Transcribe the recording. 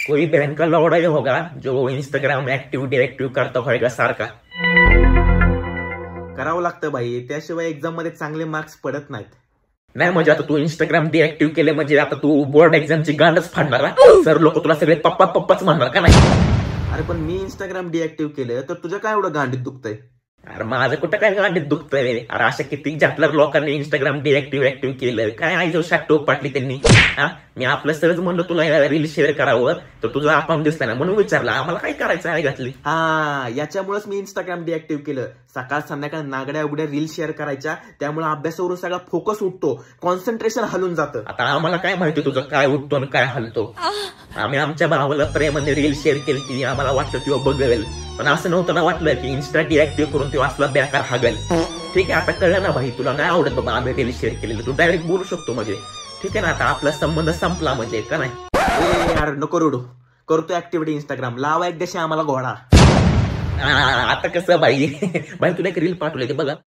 कोई बहन का लौड़ा ही होगा जो इंस्टाग्राम ऍक्टिव्ह डिरेक्टिव्ह करता होगा सारखा. करावं लागतं भाई, त्याशिवाय एक्झाम मध्ये चांगले मार्क्स पडत नाहीत. नाही म्हणजे आता तू इंस्टाग्राम डिएक्टिव्ह केले म्हणजे आता तू बोर्ड एक्झामची गांडच फाडणार. सर लोक तुला सगळे पप्पा पप्पाच म्हणणार का नाही. अरे पण मी इंस्टाग्राम डिएक्टिव्ह केलं तर तुझं काय एवढं गांडीत दुखतंय? अरे माझं कुठं काय गांडीत दुखतंय रे. अरे अशा किती जातल्या लोकांनी इंस्टाग्राम डिएक्टिव्ह केलं काय आई जाऊ टोक पाटली त्यांनी. हा मी आपलं सहज म्हणलं तुला रील शेअर करावं तर तुझं अकाउंट दिसलं ना म्हणून विचारलं आम्हाला काय करायचं आहे घातली. हा याच्यामुळेच मी इंस्टाग्राम डिएक्टिव्ह केलं. सकाळ संध्याकाळ नागड्या उघड्या रील शेअर करायच्या, त्यामुळे अभ्यासावरून सगळा फोकस उठतो, कॉन्सन्ट्रेशन हलून जातं. आता आम्हाला काय माहिती तुझं काय उठतो आणि काय हलतो. आम्ही आमच्या भावाला प्रेमाने रील शेअर केली की आम्हाला वाटलं किंवा बघेल, पण असं नव्हतं ना वाटलं की इन्स्टा डिएक्टिव्ह करून तो असला बेकार हागल. ठीक आहे आता कळलं ना भाई, तुला नाही आवडत बाबा आम्ही रील शेअर केलेलं, तू डायरेक्ट बोलू शकतो म्हणजे. ठीक आहे ना आता आपला संबंध संपला म्हणजे का नाही. यार नको रोडू, करतो ऍक्टिव्हिटी इंस्टाग्राम, लावा एक देशी आम्हाला घोडा. आता कसं भाई भाई तुला एक रील पाठवले ते बघा.